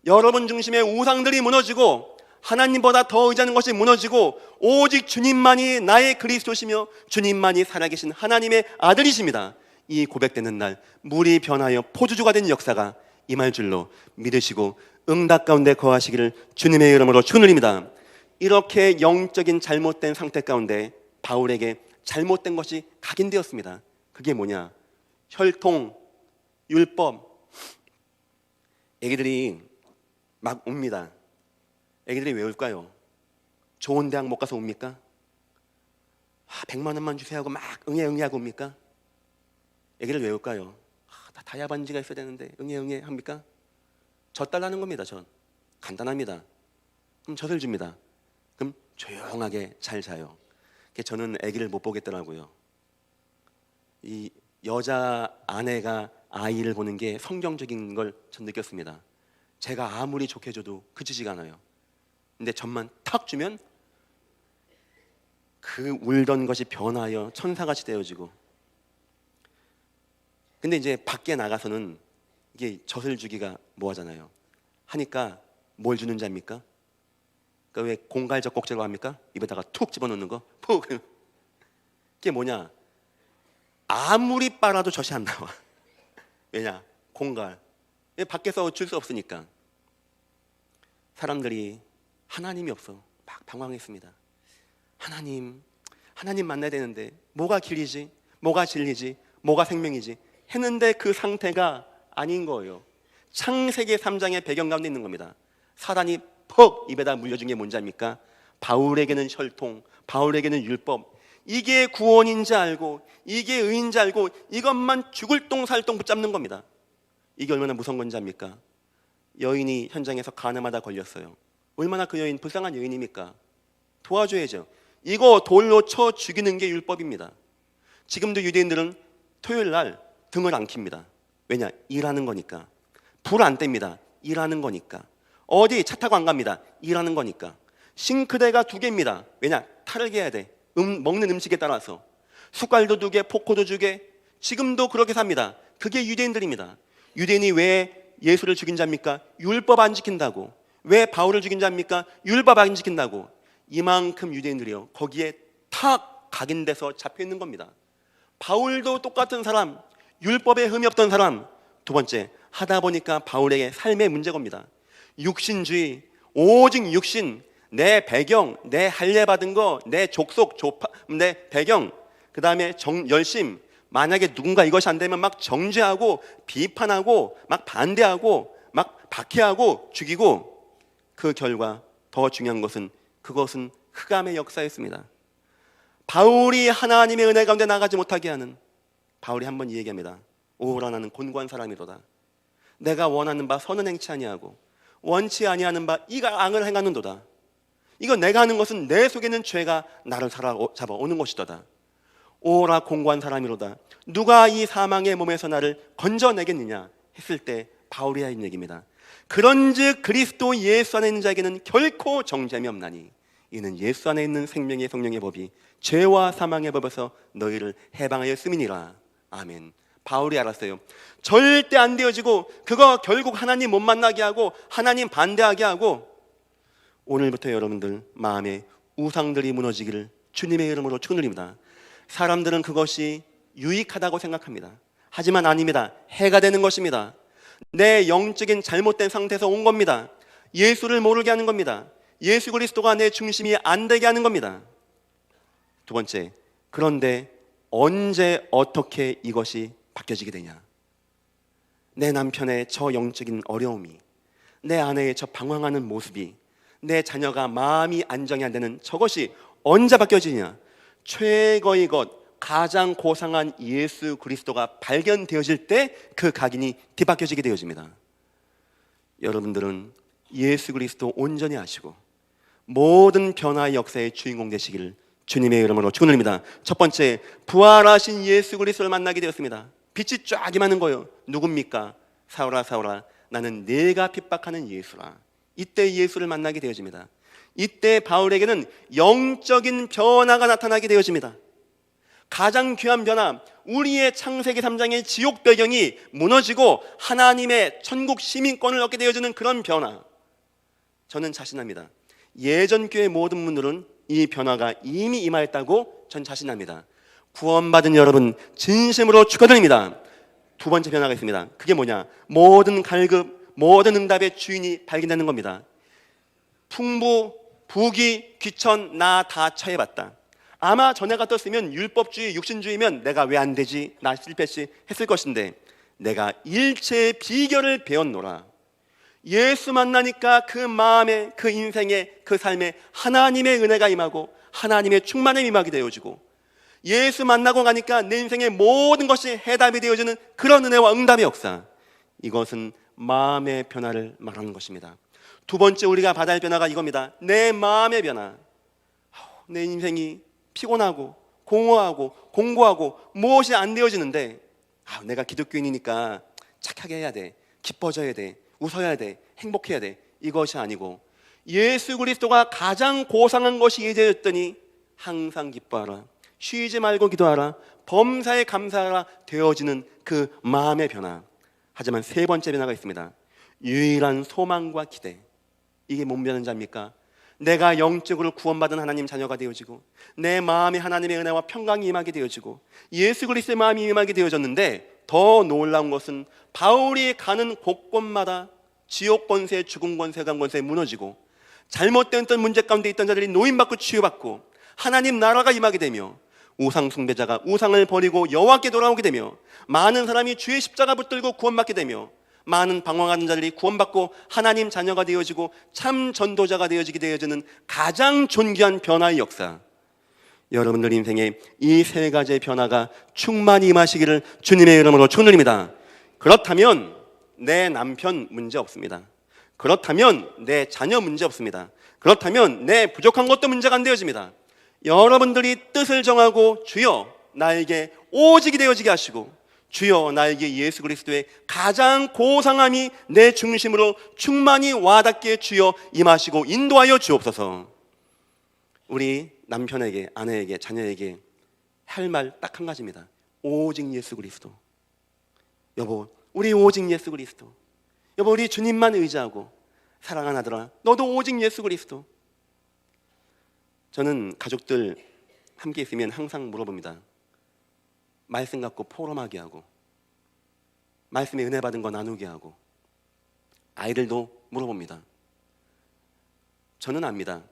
여러분 중심의 우상들이 무너지고 하나님보다 더 의지하는 것이 무너지고 오직 주님만이 나의 그리스도시며 주님만이 살아계신 하나님의 아들이십니다. 이 고백되는 날 물이 변하여 포도주가 된 역사가 임할 줄로 믿으시고 응답 가운데 거하시기를 주님의 이름으로 축원드립니다. 이렇게 영적인 잘못된 상태 가운데 바울에게 잘못된 것이 각인되었습니다. 그게 뭐냐? 혈통, 율법. 애기들이 막 웁니다. 애기들이 왜 울까요? 좋은 대학 못 가서 웁니까? 100만 원만 주세요 하고 막 응애 하고 웁니까? 애기를 왜 울까요? 다 다이아 반지가 있어야 되는데 응애 합니까? 젖 달라는 겁니다. 젖. 간단합니다. 그럼 젖을 줍니다. 그럼 조용하게 잘 자요. 저는 아기를 못 보겠더라고요. 이 여자 아내가 아이를 보는 게 성경적인 걸 전 느꼈습니다. 제가 아무리 좋게 줘도 그치지가 않아요. 근데 젖만 탁 주면 그 울던 것이 변하여 천사같이 되어지고, 근데 이제 밖에 나가서는 이게 젖을 주기가 뭐하잖아요. 하니까 뭘 주는지 압니까? 그러니까 왜 공갈젓 꼭지로 합니까? 입에다가 툭 집어넣는 거. 푹. 그게 뭐냐? 아무리 빨아도 젖이 안 나와. 왜냐? 공갈. 밖에서 줄 수 없으니까. 사람들이 하나님이 없어 막 방황했습니다. 하나님 만나야 되는데 뭐가 길이지? 뭐가 진리지? 뭐가 생명이지? 했는데 그 상태가 아닌 거예요. 창세기 3장의 배경 가운데 있는 겁니다. 사단이 퍽 입에다 물려준 게 뭔지 압니까? 바울에게는 혈통, 바울에게는 율법. 이게 구원인지 알고 이게 의인지 알고 이것만 죽을 똥 살 똥 붙잡는 겁니다. 이게 얼마나 무서운 건지 압니까? 여인이 현장에서 간음하다 걸렸어요. 얼마나 그 여인 불쌍한 여인입니까? 도와줘야죠. 이거 돌로 쳐 죽이는 게 율법입니다. 지금도 유대인들은 토요일 날 등을 안 킵니다. 왜냐? 일하는 거니까. 불 안 뗍니다. 일하는 거니까. 어디 차 타고 안 갑니다. 일하는 거니까. 싱크대가 2개입니다. 왜냐? 탈을 개야 돼. 먹는 음식에 따라서. 숟갈도 2개, 포크도 2개. 지금도 그렇게 삽니다. 그게 유대인들입니다. 유대인이 왜 예수를 죽인 자입니까? 율법 안 지킨다고. 왜 바울을 죽인 자입니까? 율법 안 지킨다고. 이만큼 유대인들이요, 거기에 탁 각인돼서 잡혀 있는 겁니다. 바울도 똑같은 사람, 율법에 흠이 없던 사람. 두 번째, 하다 보니까 바울에게 삶의 문제가 옵니다. 육신주의, 오직 육신, 내 배경, 내 할례 받은 거, 내 족속, 내 배경, 그 다음에 열심. 만약에 누군가 이것이 안 되면 막 정죄하고 비판하고 막 반대하고 막 박해하고 죽이고, 그 결과 더 중요한 것은 그것은 흑암의 역사였습니다. 바울이 하나님의 은혜 가운데 나가지 못하게 하는, 바울이 한번 이 얘기합니다. 오호라 나는 곤고한 사람이로다. 내가 원하는 바 선은 행치 아니하고 원치 아니하는 바 이 악을 행하는도다. 이거 내가 하는 것은 내 속에 있는 죄가 나를 사로잡아 오는 것이도다. 오호라 공고한 사람이로다. 누가 이 사망의 몸에서 나를 건져내겠느냐 했을 때 바울이 한 얘기입니다. 그런즉 그리스도 예수 안에 있는 자에게는 결코 정죄함이 없나니 이는 예수 안에 있는 생명의 성령의 법이 죄와 사망의 법에서 너희를 해방하여 씀이니라. 아멘. 바울이 알았어요. 절대 안 되어지고 그거 결국 하나님 못 만나게 하고 하나님 반대하게 하고, 오늘부터 여러분들 마음에 우상들이 무너지기를 주님의 이름으로 축원드립니다. 사람들은 그것이 유익하다고 생각합니다. 하지만 아닙니다. 해가 되는 것입니다. 내 영적인 잘못된 상태에서 온 겁니다. 예수를 모르게 하는 겁니다. 예수 그리스도가 내 중심이 안 되게 하는 겁니다. 두 번째, 그런데 언제 어떻게 이것이 바뀌어지게 되냐? 내 남편의 저 영적인 어려움이, 내 아내의 저 방황하는 모습이, 내 자녀가 마음이 안정이 안 되는 저것이 언제 바뀌어지냐? 최고의 것, 가장 고상한 예수 그리스도가 발견되어질 때 그 각인이 뒤바뀌어지게 되어집니다. 여러분들은 예수 그리스도 온전히 아시고 모든 변화의 역사의 주인공 되시기를 주님의 이름으로 축원드립니다. 첫 번째, 부활하신 예수 그리스도를 만나게 되었습니다. 빛이 쫙 임하는 거예요. 누굽니까? 사울아 사울아 나는 네가 핍박하는 예수라. 이때 예수를 만나게 되어집니다. 이때 바울에게는 영적인 변화가 나타나게 되어집니다. 가장 귀한 변화, 우리의 창세기 3장의 지옥 배경이 무너지고 하나님의 천국 시민권을 얻게 되어지는 그런 변화. 저는 자신합니다. 예전 교회 모든 분들은 이 변화가 이미 임하였다고 전 자신합니다. 구원받은 여러분 진심으로 축하드립니다. 두 번째 변화가 있습니다. 그게 뭐냐? 모든 갈급, 모든 응답의 주인이 발견되는 겁니다. 풍부, 부귀, 귀천 나 다 처해봤다. 아마 전에 같았으면 율법주의, 육신주의면 내가 왜 안 되지? 나 실패시 했을 것인데 내가 일체의 비결을 배웠노라. 예수 만나니까 그 마음에, 그 인생에, 그 삶에 하나님의 은혜가 임하고 하나님의 충만함이 임하게 되어지고, 예수 만나고 가니까 내 인생의 모든 것이 해답이 되어지는 그런 은혜와 응답의 역사. 이것은 마음의 변화를 말하는 것입니다. 두 번째 우리가 받아야 할 변화가 이겁니다. 내 마음의 변화. 내 인생이 피곤하고 공허하고 공고하고 무엇이 안 되어지는데 내가 기독교인이니까 착하게 해야 돼, 기뻐져야 돼, 웃어야 돼, 행복해야 돼. 이것이 아니고 예수 그리스도가 가장 고상한 것이 이제였더니 항상 기뻐하라, 쉬지 말고 기도하라, 범사에 감사하라 되어지는 그 마음의 변화. 하지만 세 번째 변화가 있습니다. 유일한 소망과 기대. 이게 뭔 변화입니까? 내가 영적으로 구원받은 하나님 자녀가 되어지고 내 마음에 하나님의 은혜와 평강이 임하게 되어지고 예수 그리스도의 마음이 임하게 되어졌는데, 더 놀라운 것은 바울이 가는 곳곳마다 지옥 권세, 죽음 권세, 흑암 권세 무너지고 잘못된 문제 가운데 있던 자들이 노인받고 치유받고 하나님 나라가 임하게 되며 우상 숭배자가 우상을 버리고 여호와께 돌아오게 되며 많은 사람이 주의 십자가 붙들고 구원받게 되며 많은 방황하는 자들이 구원받고 하나님 자녀가 되어지고 참 전도자가 되어지게 되어지는 가장 존귀한 변화의 역사. 여러분들 인생에 이 세 가지의 변화가 충만히 임하시기를 주님의 이름으로 축원드립니다. 그렇다면 내 남편 문제 없습니다. 그렇다면 내 자녀 문제 없습니다. 그렇다면 내 부족한 것도 문제가 안 되어집니다. 여러분들이 뜻을 정하고 주여 나에게 오직이 되어지게 하시고 주여 나에게 예수 그리스도의 가장 고상함이 내 중심으로 충만히 와닿게 주여 임하시고 인도하여 주옵소서. 우리 남편에게, 아내에게, 자녀에게 할 말 딱 한 가지입니다. 오직 예수 그리스도. 여보, 우리 오직 예수 그리스도. 여보, 우리 주님만 의지하고 사랑하는 아들아, 너도 오직 예수 그리스도. 저는 가족들 함께 있으면 항상 물어봅니다. 말씀 갖고 포럼하게 하고 말씀에 은혜 받은 거 나누게 하고 아이들도 물어봅니다. 저는 압니다.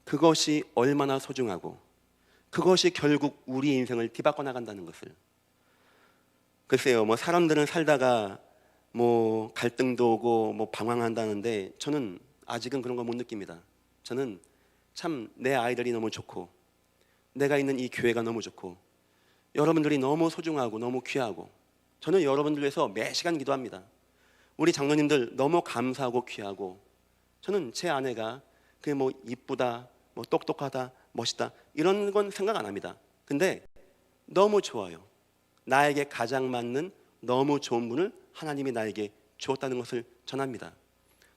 그것이 얼마나 소중하고 그것이 결국 우리 인생을 뒤바꿔 나간다는 것을. 글쎄요, 사람들은 살다가 갈등도 오고 방황한다는데 저는 아직은 그런 거 못 느낍니다. 저는 참 내 아이들이 너무 좋고 내가 있는 이 교회가 너무 좋고 여러분들이 너무 소중하고 너무 귀하고 저는 여러분들 위해서 매 시간 기도합니다. 우리 장로님들 너무 감사하고 귀하고 저는 제 아내가 그게 이쁘다, 똑똑하다, 멋있다 이런 건 생각 안 합니다. 근데 너무 좋아요. 나에게 가장 맞는 너무 좋은 분을 하나님이 나에게 주었다는 것을 전합니다.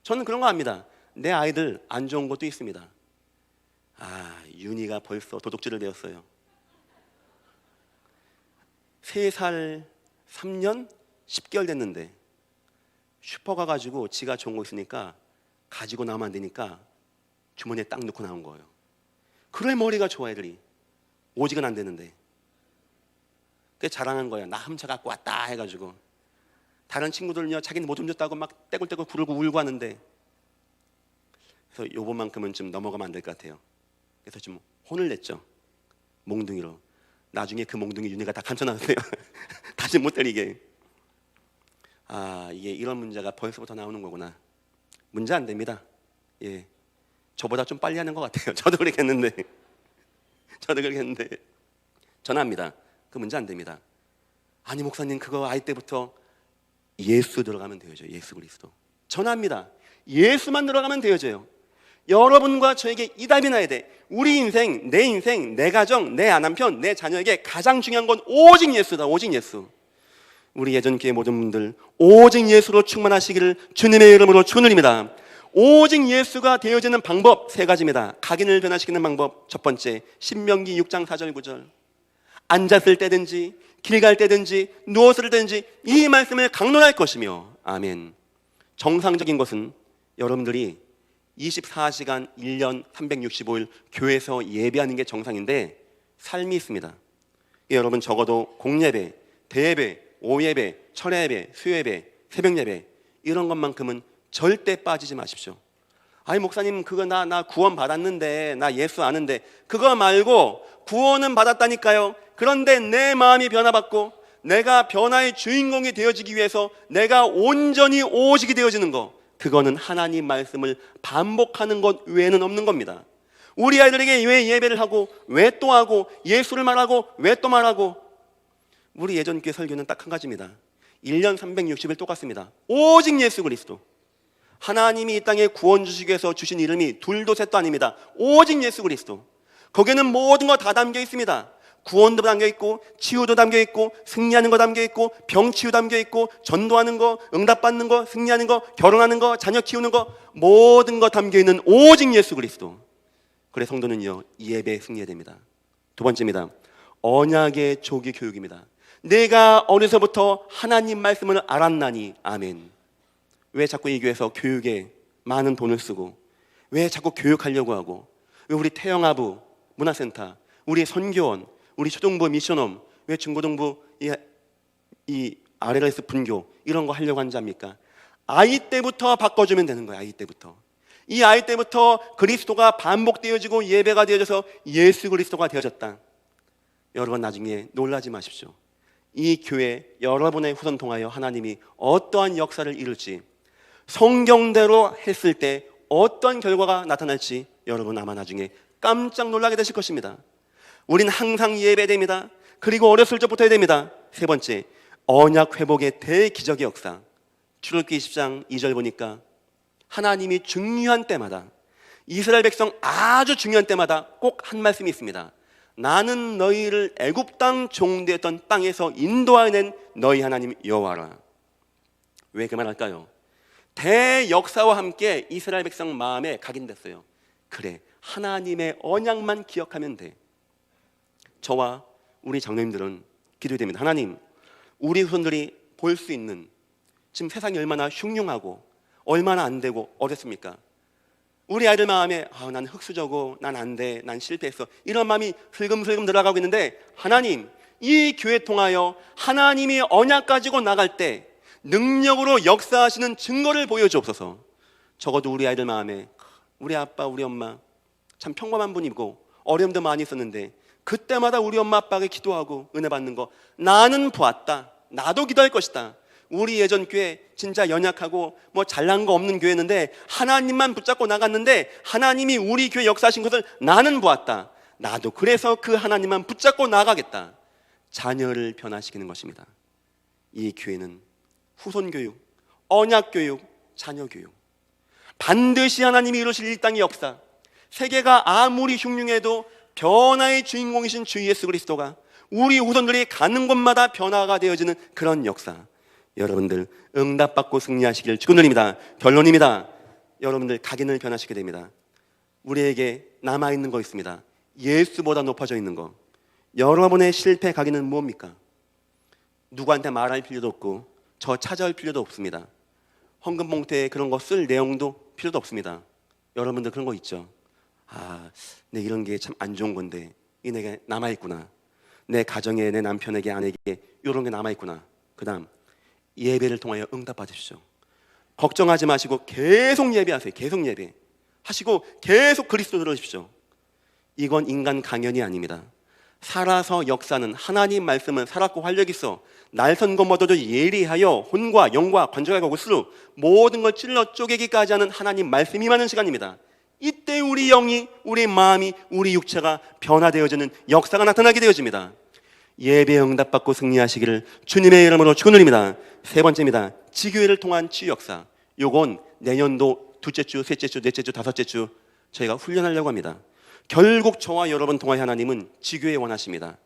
저는 그런 거 압니다. 내 아이들 안 좋은 것도 있습니다. 윤희가 벌써 도둑질을 배웠어요. 3살 3년 10개월 됐는데 슈퍼 가가지고 지가 좋은 거 있으니까 가지고 나오면 안 되니까 주머니에 딱 넣고 나온 거예요. 그래 머리가 좋아 애들이. 오직은 안 되는데 그게 자랑한 거야. 나 훔쳐 갖고 왔다 해가지고 다른 친구들은요 자기는 못 훔쳤다고 막 떼굴떼굴 구르고 울고 하는데 그래서 요번만큼은 좀 넘어가면 안 될 것 같아요. 그래서 좀 혼을 냈죠. 몽둥이로. 나중에 그 몽둥이 윤희가 다 감춰놨어요. 다시 못 때리게. 이게 이런 문제가 벌써부터 나오는 거구나. 문제 안 됩니다. 예, 저보다 좀 빨리 하는 것 같아요. 저도 그렇겠는데 전합니다. 그 문제 안 됩니다. 아니 목사님 그거 아이 때부터 예수 들어가면 되어져요. 예수 그리스도. 전합니다. 예수만 들어가면 되어져요. 여러분과 저에게 이 답이 나야 돼. 우리 인생, 내 가정, 내 남편, 내 자녀에게 가장 중요한 건 오직 예수다. 오직 예수. 우리 예전교회 모든 분들 오직 예수로 충만하시기를 주님의 이름으로 축원드립니다. 오직 예수가 되어지는 방법 3가지입니다. 각인을 변화시키는 방법 첫 번째, 신명기 6장 4절 9절. 앉았을 때든지 길 갈 때든지 누웠을 때든지 이 말씀을 강론할 것이며 아멘. 정상적인 것은 여러분들이 24시간 1년 365일 교회에서 예배하는 게 정상인데 삶이 있습니다. 여러분 적어도 공예배, 대예배, 오예배, 철야예배, 수요예배, 새벽예배 이런 것만큼은 절대 빠지지 마십시오. 아니 목사님 그거 나 구원 받았는데 나 예수 아는데 그거 말고 구원은 받았다니까요. 그런데 내 마음이 변화받고 내가 변화의 주인공이 되어지기 위해서 내가 온전히 오직이 되어지는 거 그거는 하나님 말씀을 반복하는 것 외에는 없는 겁니다. 우리 아이들에게 왜 예배를 하고 왜 또 하고 예수를 말하고 왜 또 말하고 우리 예전교회 설교는 딱 한 가지입니다. 1년 360일 똑같습니다. 오직 예수 그리스도. 하나님이 이 땅에 구원 주시기 위해서 주신 이름이 둘도 셋도 아닙니다. 오직 예수 그리스도. 거기에는 모든 거 다 담겨 있습니다. 구원도 담겨 있고 치유도 담겨 있고 승리하는 거 담겨 있고 병치유 담겨 있고 전도하는 거 응답받는 거 승리하는 거 결혼하는 거 자녀 키우는 거 모든 거 담겨 있는 오직 예수 그리스도. 그래 성도는요 이 예배에 승리해야 됩니다. 두 번째입니다. 언약의 조기 교육입니다. 내가 어려서부터 하나님 말씀을 알았나니 아멘. 왜 자꾸 이 교회에서 교육에 많은 돈을 쓰고 왜 자꾸 교육하려고 하고 왜 우리 태영아부 문화센터 우리 선교원 우리 초등부 미션홈 왜 중고등부 이 RLS 분교 이런 거 하려고 하는지 압니까? 아이 때부터 바꿔주면 되는 거예요. 아이 때부터. 이 아이 때부터 그리스도가 반복되어지고 예배가 되어져서 예수 그리스도가 되어졌다. 여러분 나중에 놀라지 마십시오. 이 교회 여러분의 후손 통하여 하나님이 어떠한 역사를 이룰지 성경대로 했을 때 어떤 결과가 나타날지 여러분 아마 나중에 깜짝 놀라게 되실 것입니다. 우린 항상 예배됩니다. 그리고 어렸을 적부터 해야 됩니다. 세 번째, 언약 회복의 대기적의 역사. 출애굽기 20장 2절 보니까 하나님이 중요한 때마다 이스라엘 백성 아주 중요한 때마다 꼭 한 말씀이 있습니다. 나는 너희를 애굽 땅 종되었던 땅에서 인도하여낸 너희 하나님 여호와라. 왜 그 말할까요? 대역사와 함께 이스라엘 백성 마음에 각인됐어요. 그래, 하나님의 언약만 기억하면 돼. 저와 우리 장로님들은 기도됩니다. 하나님, 우리 후손들이 볼 수 있는 지금 세상이 얼마나 흉흉하고 얼마나 안 되고 어렵습니까? 우리 아이들 마음에 난 흙수저고 난 안 돼, 난 실패했어, 이런 마음이 슬금슬금 들어가고 있는데, 하나님, 이 교회 통하여 하나님이 언약 가지고 나갈 때 능력으로 역사하시는 증거를 보여주옵소서. 적어도 우리 아이들 마음에 우리 아빠 우리 엄마 참 평범한 분이고 어려움도 많이 있었는데 그때마다 우리 엄마 아빠에게 기도하고 은혜 받는 거 나는 보았다, 나도 기도할 것이다. 우리 예전 교회 진짜 연약하고 뭐 잘난 거 없는 교회였는데 하나님만 붙잡고 나갔는데 하나님이 우리 교회 역사하신 것을 나는 보았다. 나도 그래서 그 하나님만 붙잡고 나가겠다. 자녀를 변화시키는 것입니다. 이 교회는 후손교육, 언약교육, 자녀교육, 반드시 하나님이 이루실 이 땅의 역사, 세계가 아무리 흉흉해도 변화의 주인공이신 주 예수 그리스도가 우리 후손들이 가는 곳마다 변화가 되어지는 그런 역사, 여러분들 응답받고 승리하시길 축원드립니다. 결론입니다. 여러분들 각인을 변화시키게 됩니다. 우리에게 남아있는 거 있습니다. 예수보다 높아져 있는 거. 여러분의 실패 각인은 뭡니까? 누구한테 말할 필요도 없고 저 찾아올 필요도 없습니다. 헌금 봉투에 그런 거 쓸 내용도 필요도 없습니다. 여러분들 그런 거 있죠? 내 이런 게 참 안 좋은 건데 이 내게 남아있구나. 내 가정에, 내 남편에게, 아내에게 이런 게 남아있구나. 그 다음 예배를 통하여 응답받으십시오. 걱정하지 마시고 계속 예배하세요. 계속 예배하시고 계속 그리스도 들으십시오. 이건 인간 강연이 아닙니다. 살아서 역사는 하나님 말씀은 살았고 활력 있어 날선 것마저도 예리하여 혼과 영과 관절과 골수로 모든 걸 찔러 쪼개기까지 하는 하나님 말씀이 임하는 시간입니다. 이때 우리 영이, 우리 마음이, 우리 육체가 변화되어지는 역사가 나타나게 되어집니다. 예배 응답받고 승리하시기를 주님의 이름으로 축원드립니다. 세 번째입니다. 지교회를 통한 치유 역사. 요건 내년도 둘째 주, 셋째 주, 넷째 주, 다섯째 주 저희가 훈련하려고 합니다. 결국 저와 여러분 통하여 하나님은 지교회 원하십니다.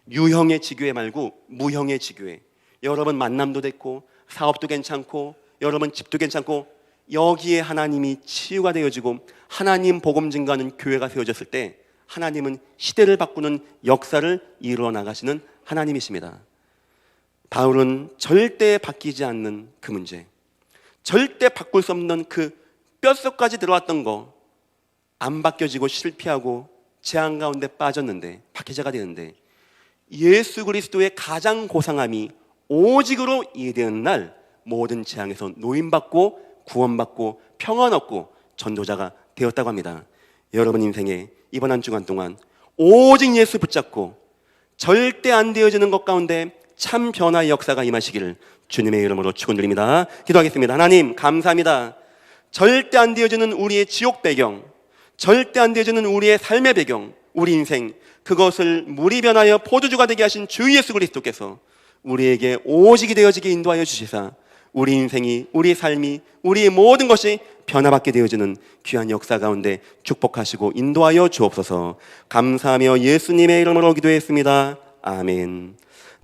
유형의 지교회 말고 무형의 지교회. 여러분 만남도 됐고 사업도 괜찮고 여러분 집도 괜찮고 여기에 하나님이 치유가 되어지고 하나님 복음 증거하는 교회가 세워졌을 때 하나님은 시대를 바꾸는 역사를 이루어 나가시는 하나님이십니다. 바울은 절대 바뀌지 않는 그 문제, 절대 바꿀 수 없는 그 뼛속까지 들어왔던 거 안 바뀌어지고 실패하고 재앙 가운데 빠졌는데 박해자가 되는데 예수 그리스도의 가장 고상함이 오직으로 이해되는 날 모든 재앙에서 노임받고 구원받고 평안 얻고 전도자가 되었다고 합니다. 여러분 인생에 이번 한 주간 동안 오직 예수 붙잡고 절대 안 되어지는 것 가운데 참 변화의 역사가 임하시기를 주님의 이름으로 축원드립니다. 기도하겠습니다. 하나님 감사합니다. 절대 안 되어지는 우리의 지옥 배경, 절대 안 되어지는 우리의 삶의 배경, 우리 인생, 그것을 물이 변하여 포도주가 되게 하신 주 예수 그리스도께서 우리에게 오직이 되어지게 인도하여 주시사 우리 인생이, 우리 삶이, 우리의 모든 것이 변화받게 되어지는 귀한 역사 가운데 축복하시고 인도하여 주옵소서. 감사하며 예수님의 이름으로 기도했습니다. 아멘.